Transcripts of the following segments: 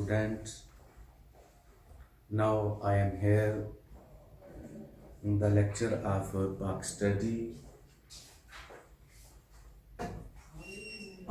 students. Now I am here in the lecture of Pak Study.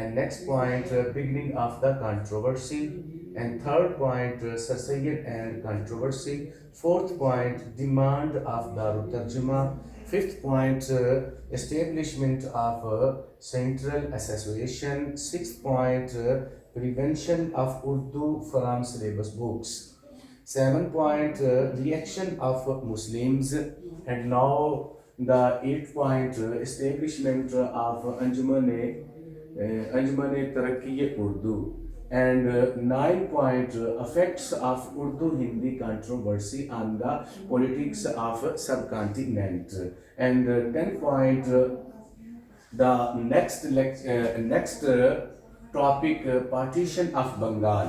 and next point beginning of the controversy, and third point Sir Sayyid and controversy, fourth point demand of Darut Tarjuma, fifth point establishment of central association, sixth point prevention of Urdu from syllabus books, 7 point reaction of Muslims, and now the 8 point establishment of Anjuman Tarakki Urdu, and 9 point effects of Urdu Hindi controversy on the politics of subcontinent, and 10 point the next topic partition of Bengal.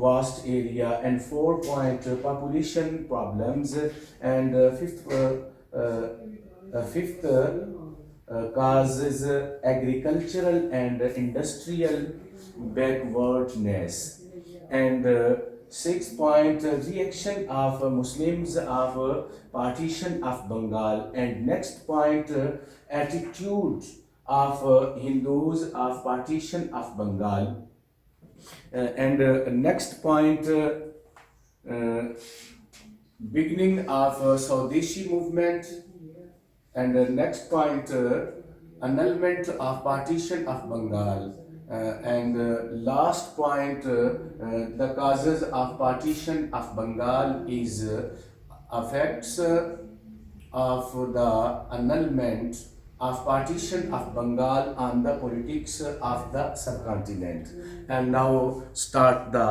vast area, and 4 point population problems, and fifth cause is agricultural and industrial backwardness, and 6 point reaction of Muslims of partition of Bengal, and next point attitude of Hindus of partition of Bengal, and next point beginning of Swadeshi movement, and next point annulment of partition of Bengal, and last point the causes of partition of Bengal is effects of the annulment of partition of Bengal on the politics of the subcontinent. And now start the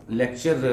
lecture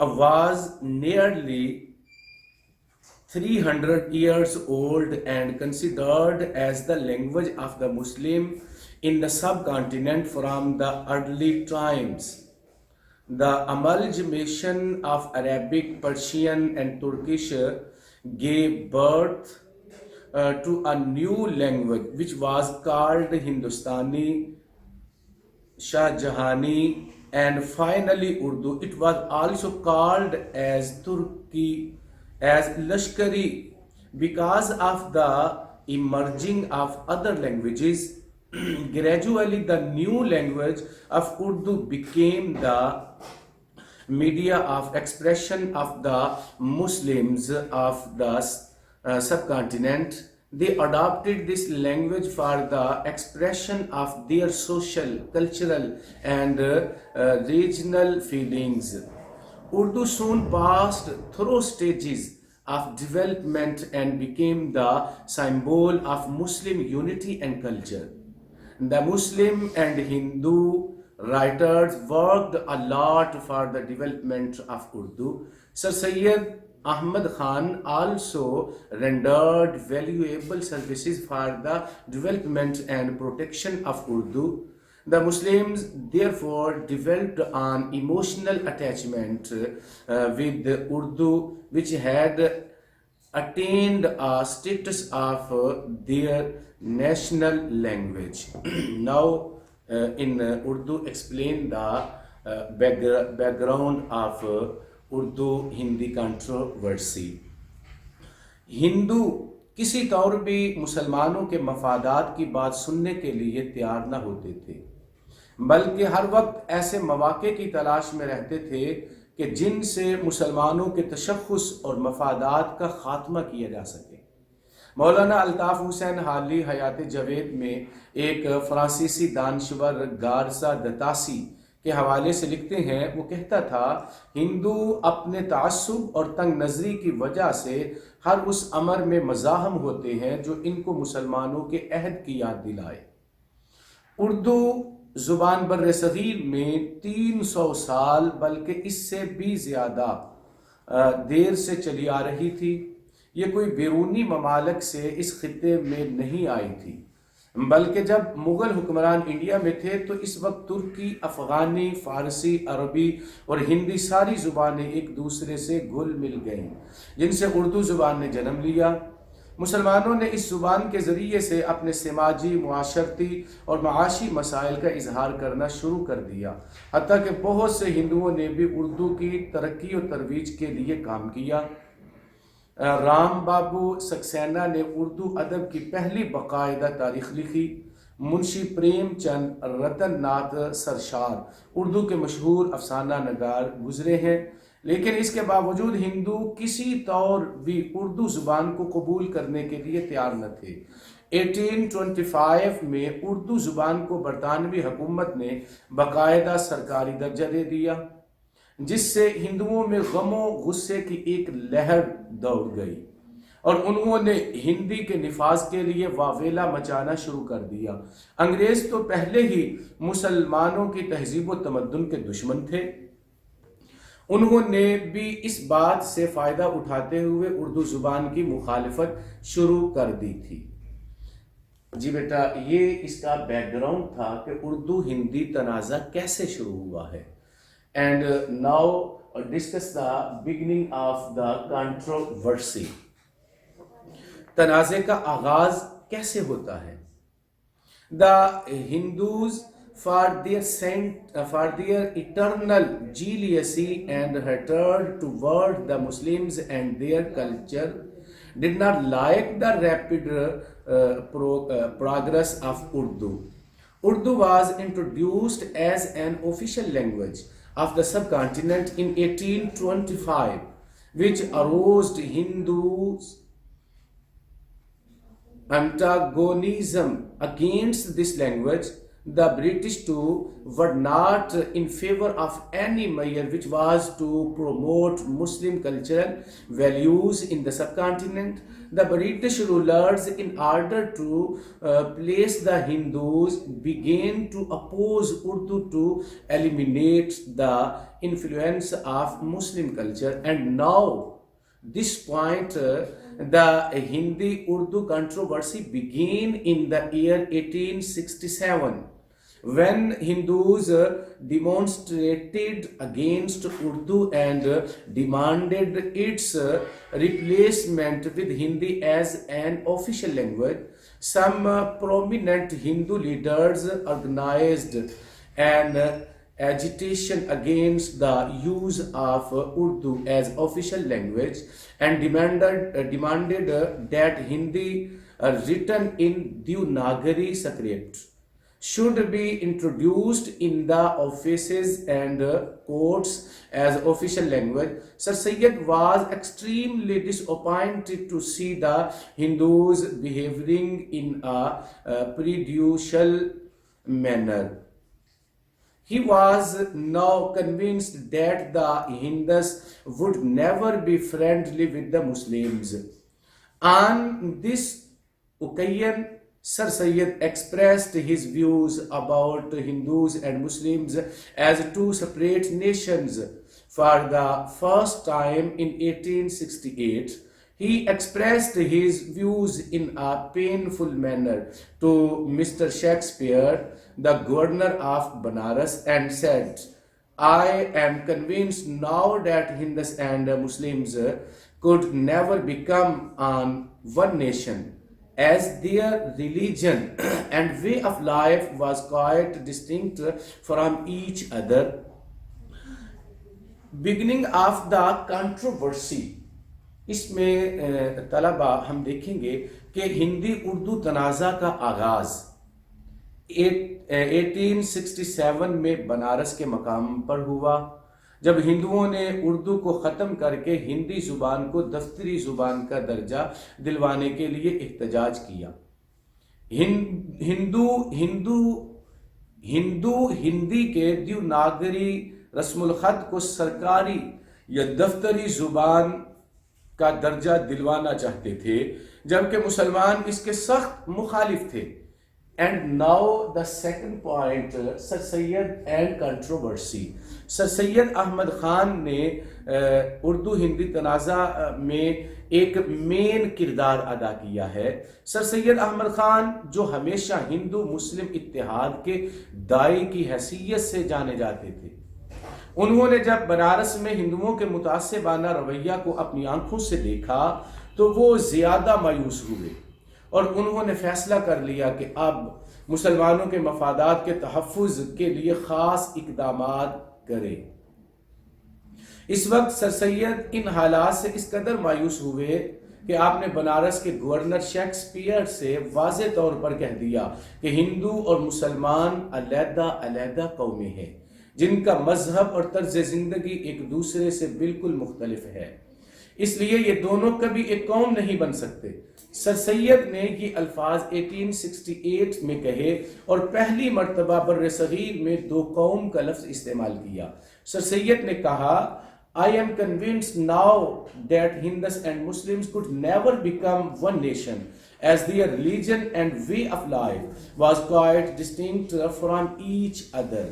was nearly 300 years old and considered as the language of the Muslim in the subcontinent from the early times. The amalgamation of Arabic, Persian and Turkish gave birth to a new language which was called Hindustani, Shahjahani, and finally Urdu. It was also called as Turki, as Lashkari, because of the emerging of other languages. Gradually the new language of Urdu became the media of expression of the Muslims of the subcontinent. They adopted this language for the expression of their social, cultural and regional feelings. Urdu soon passed through stages of development and became the symbol of Muslim unity and culture. The Muslim and Hindu writers worked a lot for the development of Urdu. Sir Sayyid Ahmad Khan also rendered valuable services for the development and protection of Urdu. The Muslims therefore developed an emotional attachment with Urdu, which had attained a status of their national language. Now in Urdu explain the background of Urdu Hindi controversy. Hindu کسی طور بھی مسلمانوں کے مفادات کی بات سننے کے لیے تیار نہ ہوتے تھے، بلکہ ہر وقت ایسے مواقع کی تلاش میں رہتے تھے کہ جن سے مسلمانوں کے تشخص اور مفادات کا خاتمہ کیا جا سکے۔ مولانا الطاف حسین حالی حیات جاوید میں ایک فرانسیسی دانشور گارسا دتاسی کے حوالے سے لکھتے ہیں، وہ کہتا تھا، ہندو اپنے تعصب اور تنگ نظری کی وجہ سے ہر اس امر میں مزاحم ہوتے ہیں جو ان کو مسلمانوں کے عہد کی یاد دلائے۔ اردو زبان بر صغیر میں 300 سال بلکہ اس سے بھی زیادہ دیر سے چلی آ رہی تھی۔ یہ کوئی بیرونی ممالک سے اس خطے میں نہیں آئی تھی، بلکہ جب مغل حکمران انڈیا میں تھے تو اس وقت ترکی، افغانی، فارسی، عربی اور ہندی ساری زبانیں ایک دوسرے سے گھل مل گئیں، جن سے اردو زبان نے جنم لیا۔ مسلمانوں نے اس زبان کے ذریعے سے اپنے سماجی، معاشرتی اور معاشی مسائل کا اظہار کرنا شروع کر دیا، حتیٰ کہ بہت سے ہندوؤں نے بھی اردو کی ترقی و ترویج کے لیے کام کیا۔ رام بابو سکسینہ نے اردو ادب کی پہلی باقاعدہ تاریخ لکھی۔ منشی پریم چند رتن ناتھ سرشار اردو کے مشہور افسانہ نگار گزرے ہیں، لیکن اس کے باوجود ہندو کسی طور بھی اردو زبان کو قبول کرنے کے لیے تیار نہ تھے۔ 1825 میں اردو زبان کو برطانوی حکومت نے باقاعدہ سرکاری درجہ دے دیا، جس سے ہندوؤں میں غم و غصے کی ایک لہر دوڑ گئی اور انہوں نے ہندی کے نفاذ کے لیے واویلا مچانا شروع کر دیا۔ انگریز تو پہلے ہی مسلمانوں کی تہذیب و تمدن کے دشمن تھے، انہوں نے بھی اس بات سے فائدہ اٹھاتے ہوئے اردو زبان کی مخالفت شروع کر دی تھی۔ جی بیٹا، یہ اس کا بیک گراؤنڈ تھا کہ اردو ہندی تنازع کیسے شروع ہوا ہے۔ And now discuss the beginning of the controversy. تنازع کا آغاز کیسے ہوتا ہے؟ The Hindus for their eternal jealousy and hatred toward the Muslims and their culture did not like the rapid progress of Urdu. Urdu was introduced as an official language of the subcontinent in 1825, which aroused Hindus' antagonism against this language. The British too were not in favor of any measure which was to promote Muslim cultural values in the subcontinent. The British rulers, in order to place the Hindus, began to oppose Urdu to eliminate the influence of Muslim culture. And now, this point, the Hindi-Urdu controversy began in the year 1867, when Hindus demonstrated against Urdu and demanded its replacement with Hindi as an official language. Some prominent Hindu leaders organized an agitation against the use of Urdu as official language and demanded that Hindi, written in Devanagari script, should be introduced in the offices and courts as official language. Sir Syed was extremely disappointed to see the Hindus behaving in a prejudicial manner. He was now convinced that the Hindus would never be friendly with the Muslims. On this occasion, Sir Syed expressed his views about Hindus and Muslims as two separate nations. For the first time in 1868, he expressed his views in a painful manner to Mr. Shakespeare, the governor of Banaras, and said, "I am convinced now that Hindus and Muslims could never become one nation, as their religion and way of life was quite distinct from each other." Beginning of the controversy. اس میں طلبہ ہم دیکھیں گے کہ ہندی اردو تنازع کا آغاز 1867 میں بنارس کے مقام پر ہوا، جب ہندوؤں نے اردو کو ختم کر کے ہندی زبان کو دفتری زبان کا درجہ دلوانے کے لیے احتجاج کیا۔ ہندو ہندو ہندو ہندی کے دیوناگری رسم الخط کو سرکاری یا دفتری زبان کا درجہ دلوانا چاہتے تھے، جبکہ مسلمان اس کے سخت مخالف تھے۔ And now the second point, sir Syed and controversy. Sir Syed Ahmed Khan نے اردو ہندی تنازع میں ایک مین کردار ادا کیا ہے۔ سر سید احمد خان جو ہمیشہ ہندو مسلم اتحاد کے داعی کی حیثیت سے جانے جاتے تھے، انہوں نے جب بنارس میں ہندوؤں کے متعصبانہ رویہ کو اپنی آنکھوں سے دیکھا تو وہ زیادہ مایوس ہوئے اور انہوں نے فیصلہ کر لیا کہ اب مسلمانوں کے مفادات کے تحفظ کے لیے خاص اقدامات کرے۔ اس وقت سر سید ان حالات سے اس قدر مایوس ہوئے کہ آپ نے بنارس کے گورنر شیکسپیئر سے واضح طور پر کہہ دیا کہ ہندو اور مسلمان علیحدہ علیحدہ قومیں ہیں جن کا مذہب اور طرز زندگی ایک دوسرے سے بالکل مختلف ہے، اس لیے یہ دونوں کبھی ایک قوم نہیں بن سکتے۔ سر سید نے یہ الفاظ 1868 میں کہے اور پہلی مرتبہ بر صغیر میں دو قوم کا لفظ استعمال کیا۔ سر سید نے کہا، I am convinced now that Hindus and Muslims could never become one nation, as their religion and way of life was quite distinct from each other.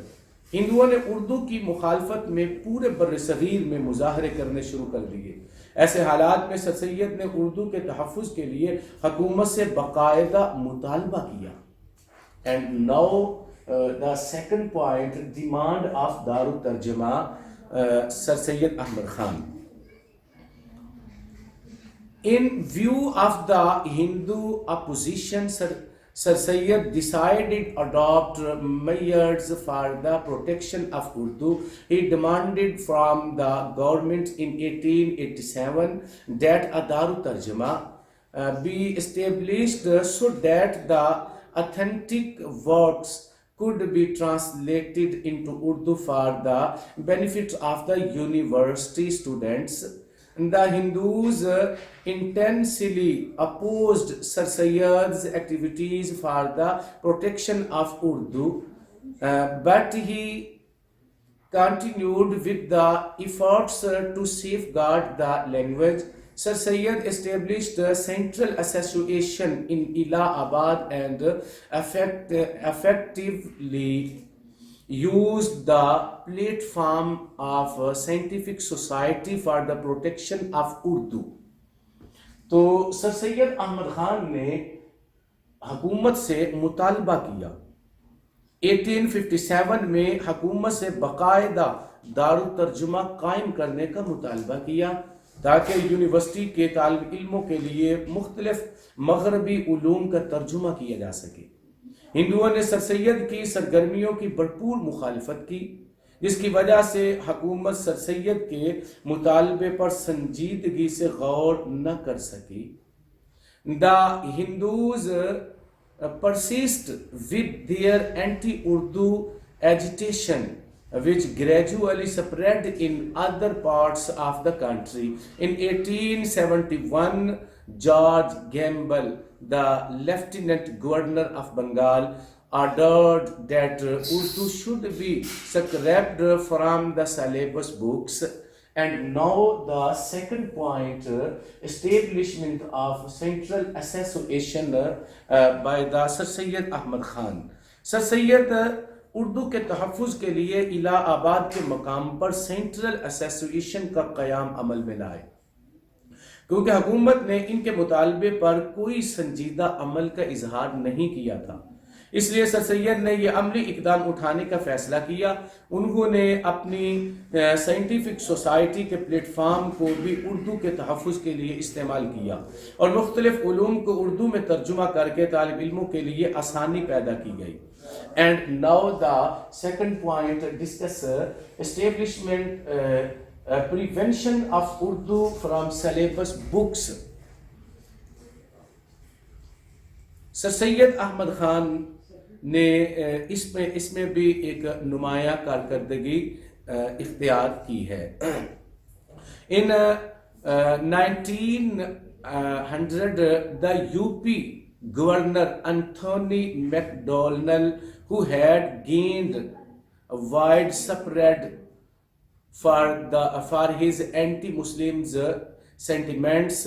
ہندوؤں نے اردو کی مخالفت میں پورے بر صغیر میں مظاہرے کرنے شروع کر دیے۔ ایسے حالات میں سر سید نے اردو کے تحفظ کے لیے حکومت سے باقاعدہ مطالبہ کیا۔ And now the second point, demand of دار الترجمہ، سر Syed Ahmed Khan. In view of the Hindu opposition, Sir Sayyid decided to adopt measures for the protection of Urdu. He demanded from the government in 1887 that a Darut Tarjuma be established so that the authentic works could be translated into Urdu for the benefit of the university students. The Hindus intensely opposed Sir Sayyid's activities for the protection of Urdu, but he continued with the efforts to safeguard the language. Sir Sayyid established a central association in Allahabad and effectively used the platform of Scientific Society for the Protection of Urdu. تو سر سید احمد خان نے حکومت سے مطالبہ کیا، 1857 میں حکومت سے باقاعدہ دارالترجمہ قائم کرنے کا مطالبہ کیا تاکہ یونیورسٹی کے طالب علموں کے لیے مختلف مغربی علوم کا ترجمہ کیا جا سکے۔ ہندوؤں نے سر سید کی سرگرمیوں کی بھرپور مخالفت کی، جس کی وجہ سے حکومت سر سید کے مطالبے پر سنجیدگی سے غور نہ کر سکی۔ The Hindus persist with their anti-Urdu agitation, which gradually spread in other parts of the country. In 1871, George Gamble, the Lieutenant Governor of Bengal, ordered that Urdu should be scrapped from the syllabus books. And now the second point, establishment of Central Association by the Sir Sayyid Ahmad Khan. Sir Sayyid Urdu کے تحفظ کے لیے الہ آباد کے مقام پر central association کا قیام عمل میں لائے، کیونکہ حکومت نے ان کے مطالبے پر کوئی سنجیدہ عمل کا اظہار نہیں کیا تھا، اس لیے سر سید نے یہ عملی اقدام اٹھانے کا فیصلہ کیا۔ انہوں نے اپنی سائنٹیفک سوسائٹی کے پلیٹ فارم کو بھی اردو کے تحفظ کے لیے استعمال کیا اور مختلف علوم کو اردو میں ترجمہ کر کے طالب علموں کے لیے آسانی پیدا کی گئی۔ And now the second point, discuss establishment prevention of Urdu from syllabus books. سر سید احمد خان نے اس میں بھی ایک نمایاں کارکردگی اختیار کی ہے. In 1900, the UP governor Anthony McDonnell, who had gained widespread for his anti-Muslims sentiments,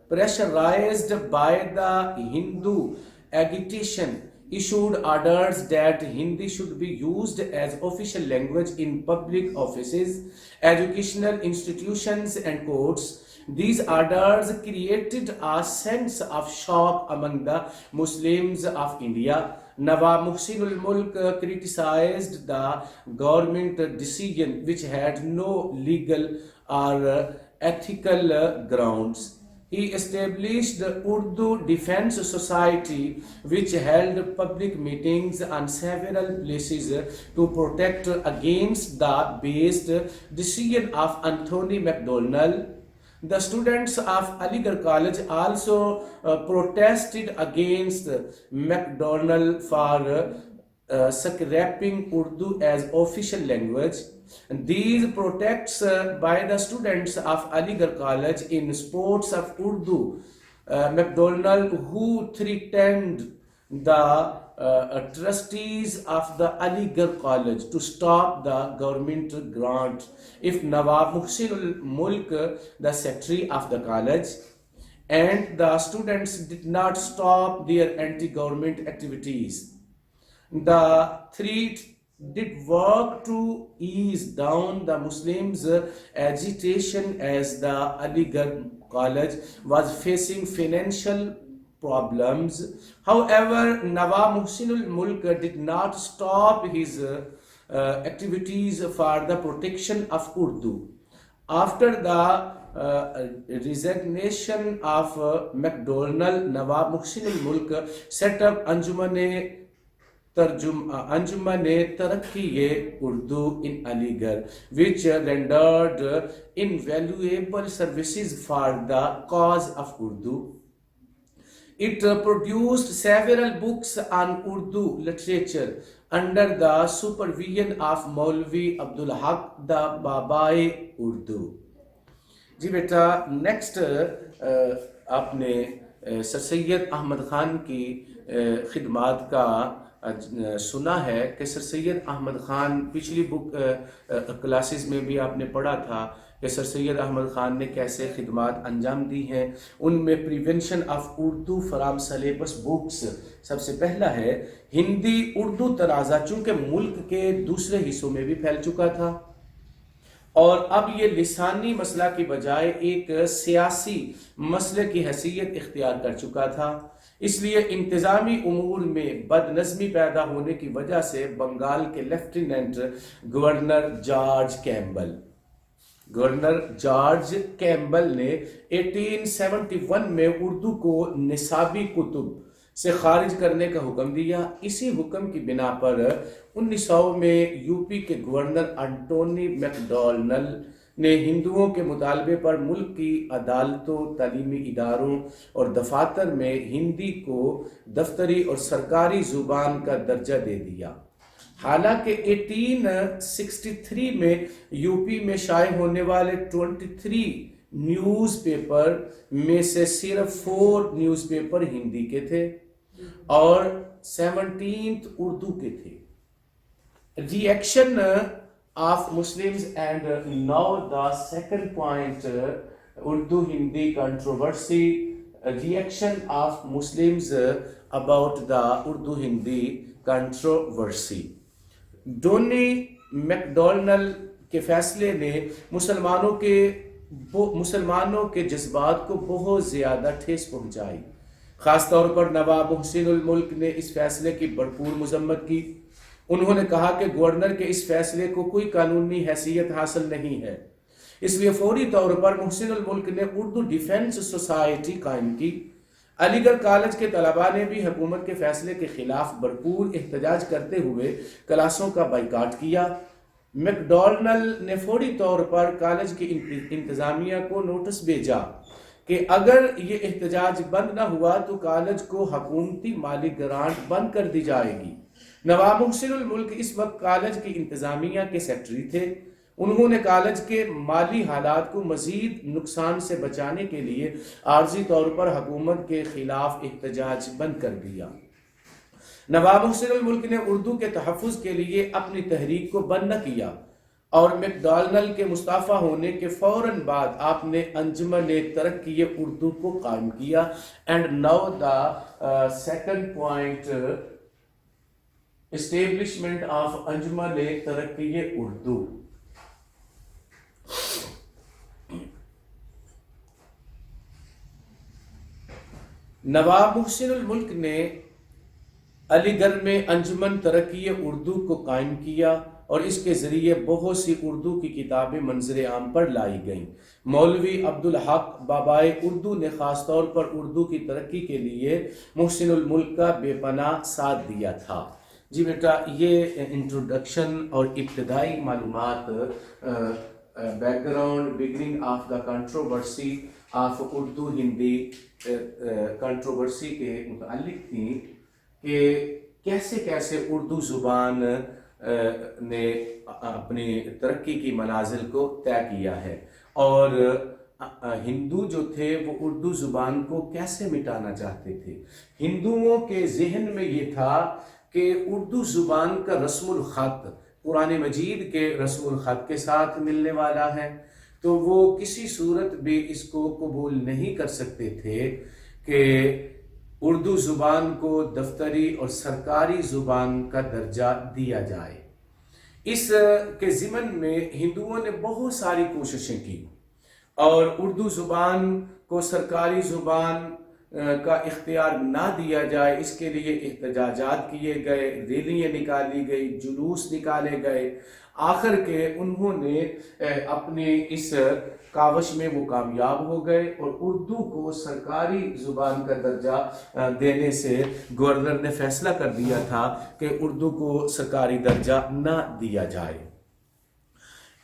pressurized by the Hindu agitation, issued orders that Hindi should be used as official language in public offices, educational institutions and courts. These orders created a sense of shock among the Muslims of India. Nawab Muhsin ul-Mulk criticized the government decision, which had no legal or ethical grounds. He established the Urdu Defense Society, which held public meetings on several places to protect against the based decision of Anthony McDonnell. The students of Aligarh College also protested against McDonnell for scrapping Urdu as official language. These protests by the students of Aligarh College in support of Urdu, McDonnell, who threatened the trustees of the Aligarh College to stop the government grant if Nawab Muhsin ul-Mulk, the secretary of the college, and the students did not stop their anti-government activities. The threat did work to ease down the Muslims' agitation, as the Aligarh College was facing financial problems. However, Nawab Muhsin ul-Mulk did not stop his activities for the protection of Urdu. After the resignation of McDonnell, Nawab Muhsin ul-Mulk set up Anjuman Tarakki Urdu in Aligarh, which rendered invaluable services for the cause of Urdu. It produced several books on Urdu literature under the supervision of Maulvi Abdul Haq, the Babae Urdu. جی بیٹا next آپ نے سر سید احمد خان کی خدمات کا سنا ہے کہ سر سید احمد خان پچھلی کلاسز میں بھی آپ نے پڑھا تھا کہ سر سید احمد خان نے کیسے خدمات انجام دی ہیں. ان میں prevention of Urdu from syllabus books سب سے پہلا ہے. ہندی اردو تنازع چونکہ ملک کے دوسرے حصوں میں بھی پھیل چکا تھا اور اب یہ لسانی مسئلہ کی بجائے ایک سیاسی مسئلے کی حیثیت اختیار کر چکا تھا. اس لیے انتظامی امور میں بد نظمی پیدا ہونے کی وجہ سے بنگال کے لیفٹیننٹ گورنر جارج کیمبل نے 1871 میں اردو کو نصابی کتب سے خارج کرنے کا حکم دیا. اسی حکم کی بنا پر 1900 میں یو پی کے گورنر انٹونی میکڈونل نے ہندوؤں کے مطالبے پر ملک کی عدالتوں، تعلیمی اداروں اور دفاتر میں ہندی کو دفتری اور سرکاری زبان کا درجہ دے دیا. حالانکہ 1863 میں یو پی میں شائع ہونے والے 23 نیوز پیپر میں سے صرف 4 نیوز پیپر ہندی کے تھے اور 17 اردو کے تھے. Reaction of Muslims, and now the second point, Urdu Hindi controversy. Reaction of Muslims about the Urdu Hindi controversy. ڈونی میکڈونل کے فیصلے نے مسلمانوں کے جذبات کو بہت زیادہ ٹھیس پہنچائی. خاص طور پر نواب محسن الملک نے اس فیصلے کی بھرپور مذمت کی. انہوں نے کہا کہ گورنر کے اس فیصلے کو کوئی قانونی حیثیت حاصل نہیں ہے، اس لیے فوری طور پر محسن الملک نے اردو ڈیفنس سوسائٹی قائم کی. علی گڑھ کالج کے طلباء نے بھی حکومت کے فیصلے کے خلاف بھرپور احتجاج کرتے ہوئے کلاسوں کا بائیکاٹ کیا. میک ڈونلڈ نے فوری طور پر کالج کی انتظامیہ کو نوٹس بھیجا کہ اگر یہ احتجاج بند نہ ہوا تو کالج کو حکومتی مالی گرانٹ بند کر دی جائے گی۔ نواب محسن الملک اس وقت کالج کی انتظامیہ کے سیکرٹری تھے۔ انہوں نے کالج کے مالی حالات کو مزید نقصان سے بچانے کے لیے عارضی طور پر حکومت کے خلاف احتجاج بند کر دیا۔ نواب محسن الملک نے اردو کے تحفظ کے لیے اپنی تحریک کو بند نہ کیا اور میک ڈونلڈ کے مستعفی ہونے کے فوراً بعد آپ نے انجمن ترقی اردو کو قائم کیا۔ And now the second point, establishment of Anjuman Taraqqi Urdu. نواب محسن الملک نے علی گڑھ میں انجمن ترقی اردو کو قائم کیا اور اس کے ذریعے بہت سی اردو کی کتابیں منظر عام پر لائی گئیں۔ مولوی عبدالحق بابائے اردو نے خاص طور پر اردو کی ترقی کے لیے محسن الملک کا بے پناہ ساتھ دیا تھا۔ جی بیٹا، یہ انٹروڈکشن اور ابتدائی معلومات back ground beginning of the controversy of Urdu Hindi controversy کے متعلق تھیں کہ کیسے کیسے اردو زبان نے اپنی ترقی کی منازل کو طے کیا ہے، اور ہندو جو تھے وہ اردو زبان کو کیسے مٹانا چاہتے تھے۔ ہندوؤں کے ذہن میں یہ تھا کہ اردو زبان کا رسم الخط قرآن مجید کے رسم الخط کے ساتھ ملنے والا ہے، تو وہ کسی صورت بھی اس کو قبول نہیں کر سکتے تھے کہ اردو زبان کو دفتری اور سرکاری زبان کا درجہ دیا جائے۔ اس کے ضمن میں ہندوؤں نے بہت ساری کوششیں کی اور اردو زبان کو سرکاری زبان کا اختیار نہ دیا جائے، اس کے لیے احتجاجات کیے گئے، ریلیاں نکالی گئی، جلوس نکالے گئے۔ آخر کے انہوں نے اپنے اس کاوش میں وہ کامیاب ہو گئے اور اردو کو سرکاری زبان کا درجہ دینے سے گورنر نے فیصلہ کر دیا تھا کہ اردو کو سرکاری درجہ نہ دیا جائے۔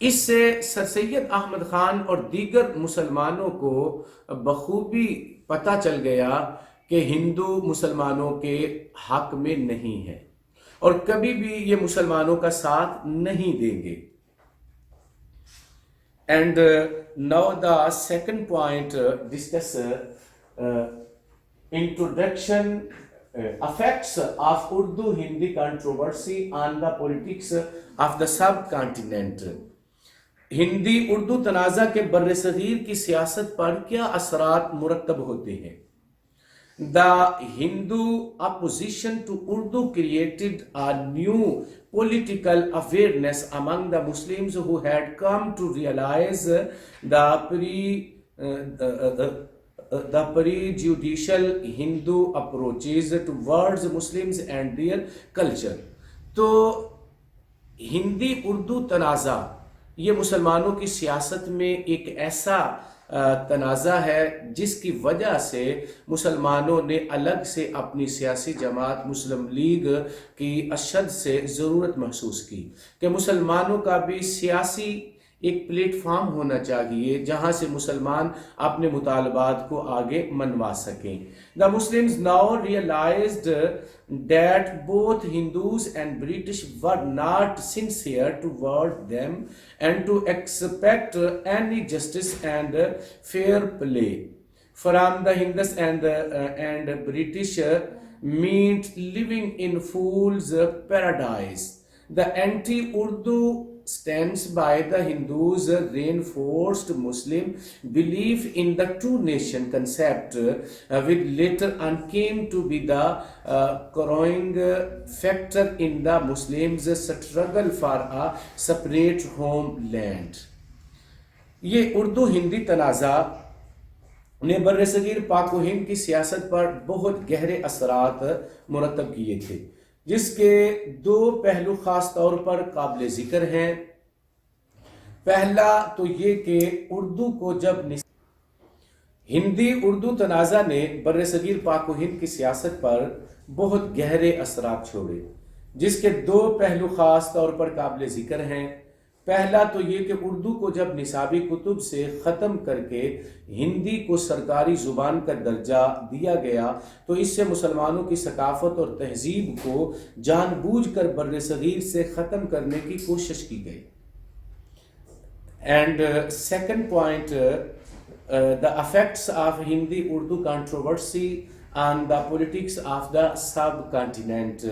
اس سے سر سید احمد خان اور دیگر مسلمانوں کو بخوبی پتہ چل گیا کہ ہندو مسلمانوں کے حق میں نہیں ہے اور کبھی بھی یہ مسلمانوں کا ساتھ نہیں دیں گے۔ And now the second point discuss introduction effects of Urdu Hindi controversy on the politics of the subcontinent۔ Hindi Urdu تنازع کے بر صغیر کی سیاست پر کیا اثرات مرتب ہوتے ہیں؟ The Hindu opposition to Urdu created a new political awareness among the Muslims who had come to realize the prejudicial Hindu approaches towards Muslims and their culture۔ تو ہندی اردو تنازع یہ مسلمانوں کی سیاست میں ایک ایسا تنازع ہے جس کی وجہ سے مسلمانوں نے الگ سے اپنی سیاسی جماعت مسلم لیگ کی اشد سے ضرورت محسوس کی کہ مسلمانوں کا بھی سیاسی ایک پلیٹ فارم ہونا چاہیے جہاں سے مسلمان اپنے مطالبات کو آگے منوا سکیں۔ The Muslims now realized that both Hindus and British were not sincere toward them and to expect any justice and fair play from the Hindus and British meant living in fool's paradise۔ The anti-Urdu stance by the Hindus reinforced Muslim belief in the two nation concept, which later on came to be the growing factor in the Muslims' struggle for a separate homeland۔ یہ اردو ہندی تنازع نے بر صغیر پاک و ہند کی سیاست پر بہت گہرے اثرات مرتب کیے تھے، جس کے دو پہلو خاص طور پر قابل ذکر ہیں۔ پہلا تو یہ کہ اردو کو جب ہندی اردو تنازع نے بر صغیر پاک و ہند کی سیاست پر بہت گہرے اثرات چھوڑے، جس کے دو پہلو خاص طور پر قابل ذکر ہیں۔ پہلا تو یہ کہ اردو کو جب نصابی کتب سے ختم کر کے ہندی کو سرکاری زبان کا درجہ دیا گیا تو اس سے مسلمانوں کی ثقافت اور تہذیب کو جان بوجھ کر بر صغیر سے ختم کرنے کی کوشش کی گئی. And second point, the effects of Hindi-Urdu controversy on the politics of the subcontinent,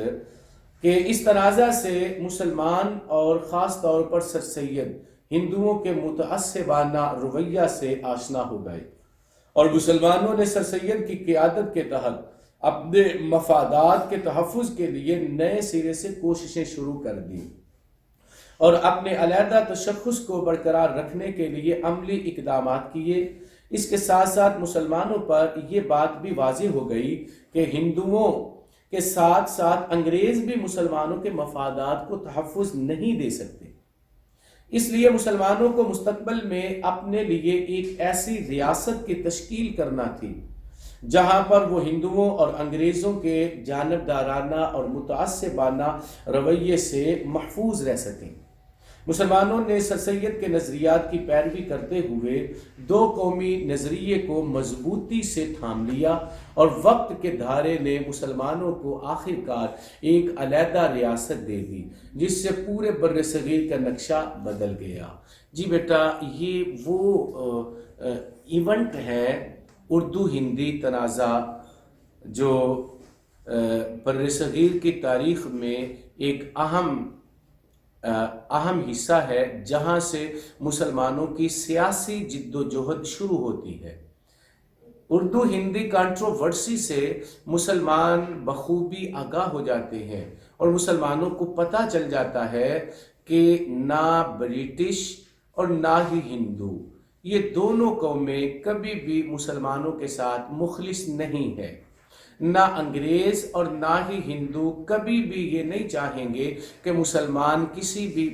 کہ اس تنازع سے مسلمان اور خاص طور پر سر سید ہندوؤں کے متعصبانہ رویہ سے آشنا ہو گئے اور مسلمانوں نے سر سید کی قیادت کے تحت اپنے مفادات کے تحفظ کے لیے نئے سرے سے کوششیں شروع کر دیں اور اپنے علیحدہ تشخص کو برقرار رکھنے کے لیے عملی اقدامات کیے. اس کے ساتھ ساتھ مسلمانوں پر یہ بات بھی واضح ہو گئی کہ ہندوؤں کے ساتھ ساتھ انگریز بھی مسلمانوں کے مفادات کو تحفظ نہیں دے سکتے. اس لیے مسلمانوں کو مستقبل میں اپنے لیے ایک ایسی ریاست کی تشکیل کرنا تھی جہاں پر وہ ہندوؤں اور انگریزوں کے جانبدارانہ اور متعصبانہ رویے سے محفوظ رہ سکیں. مسلمانوں نے سر سید کے نظریات کی پیروی کرتے ہوئے دو قومی نظریے کو مضبوطی سے تھام لیا اور وقت کے دھارے نے مسلمانوں کو آخر کار ایک علیحدہ ریاست دے دی جس سے پورے بر صغیر کا نقشہ بدل گیا. جی بیٹا، یہ وہ ایونٹ ہے اردو ہندی تنازع جو بر صغیر کی تاریخ میں ایک اہم حصہ ہے جہاں سے مسلمانوں کی سیاسی جد و جہد شروع ہوتی ہے. اردو ہندی کنٹروورسی سے مسلمان بخوبی آگاہ ہو جاتے ہیں اور مسلمانوں کو پتہ چل جاتا ہے کہ نہ برٹش اور نہ ہی ہندو، یہ دونوں قومیں کبھی بھی مسلمانوں کے ساتھ مخلص نہیں ہے. نہ انگریز اور نہ ہی ہندو کبھی بھی یہ نہیں چاہیں گے کہ مسلمان کسی بھی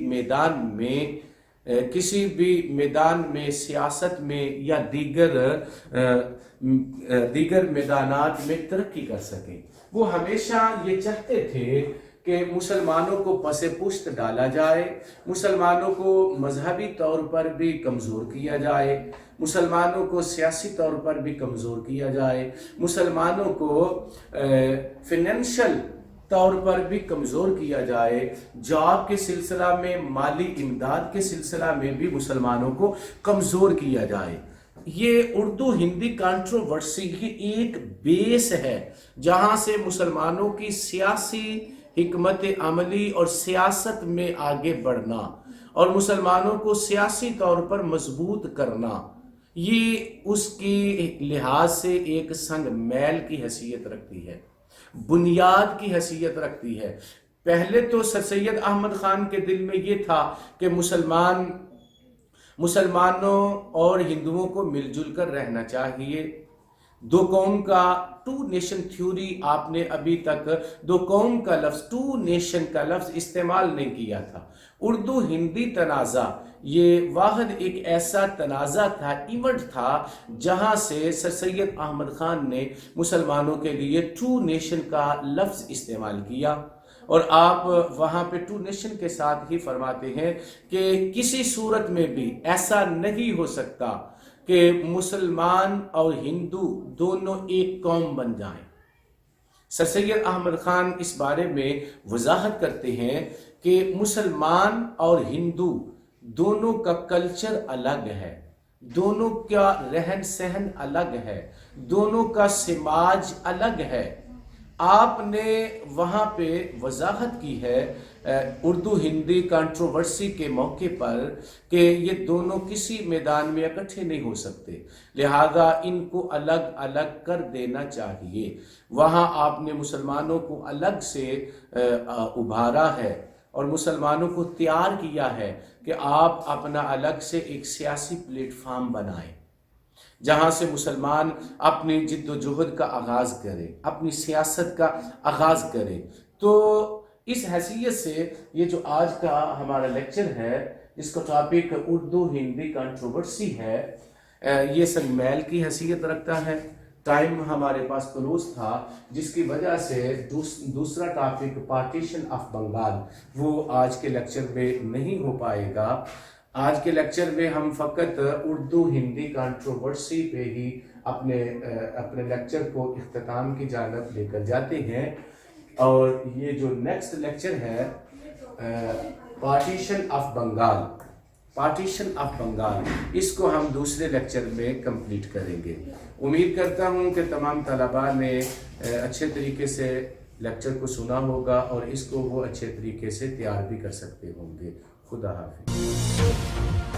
میدان میں سیاست میں یا دیگر میدانات میں ترقی کر سکیں. وہ ہمیشہ یہ چاہتے تھے کہ مسلمانوں کو پس پشت ڈالا جائے، مسلمانوں کو مذہبی طور پر بھی کمزور کیا جائے، مسلمانوں کو سیاسی طور پر بھی کمزور کیا جائے، مسلمانوں کو فائنینشل طور پر بھی کمزور کیا جائے، جاب کے سلسلہ میں، مالی امداد کے سلسلہ میں بھی مسلمانوں کو کمزور کیا جائے. یہ اردو ہندی کنٹروورسی کی ایک بیس ہے جہاں سے مسلمانوں کی سیاسی حکمت عملی اور سیاست میں آگے بڑھنا اور مسلمانوں کو سیاسی طور پر مضبوط کرنا، یہ اس کی لحاظ سے ایک سنگ میل کی حیثیت رکھتی ہے، بنیاد کی حیثیت رکھتی ہے. پہلے تو سر سید احمد خان کے دل میں یہ تھا کہ مسلمانوں اور ہندوؤں کو مل جل کر رہنا چاہیے. دو قوم کا ٹو نیشن تھیوری، آپ نے ابھی تک دو قوم کا لفظ، ٹو نیشن کا لفظ استعمال نہیں کیا تھا. اردو ہندی تنازع یہ واحد ایک ایسا تنازع تھا، ایونٹ تھا جہاں سے سر سید احمد خان نے مسلمانوں کے لیے ٹو نیشن کا لفظ استعمال کیا. اور آپ وہاں پہ ٹو نیشن کے ساتھ ہی فرماتے ہیں کہ کسی صورت میں بھی ایسا نہیں ہو سکتا کہ مسلمان اور ہندو دونوں ایک قوم بن جائیں. سر سید احمد خان اس بارے میں وضاحت کرتے ہیں کہ مسلمان اور ہندو دونوں کا کلچر الگ ہے، دونوں کا رہن سہن الگ ہے، دونوں کا سماج الگ ہے. آپ نے وہاں پہ وضاحت کی ہے اردو ہندی کنٹروورسی کے موقع پر کہ یہ دونوں کسی میدان میں اکٹھے نہیں ہو سکتے، لہذا ان کو الگ الگ کر دینا چاہیے. وہاں آپ نے مسلمانوں کو الگ سے ابھارا ہے اور مسلمانوں کو تیار کیا ہے کہ آپ اپنا الگ سے ایک سیاسی پلیٹ فارم بنائیں جہاں سے مسلمان اپنی جد و جہد کا آغاز کرے، اپنی سیاست کا آغاز کرے. تو اس حیثیت سے یہ جو آج کا ہمارا لیکچر ہے، اس کا ٹاپک اردو ہندی کنٹروورسی ہے، یہ سنگ میل کی حیثیت رکھتا ہے. ٹائم ہمارے پاس کلوز تھا، جس کی وجہ سے دوسرا ٹاپک پارٹیشن آف بنگال وہ آج کے لیکچر میں نہیں ہو پائے گا۔ آج کے لیکچر میں ہم فقط اردو ہندی کنٹروورسی پہ ہی اپنے لیکچر کو اختتام کی جانب لے کر جاتے ہیں، اور یہ جو نیکسٹ لیکچر ہے partition of Bengal, partition of Bengal, اس کو ہم دوسرے لیکچر میں کمپلیٹ کریں گے۔ امید کرتا ہوں کہ تمام طلباء نے اچھے طریقے سے لیکچر کو سنا ہوگا اور اس کو وہ اچھے طریقے سے تیار بھی کر سکتے ہوں گے۔ خدا حافظ۔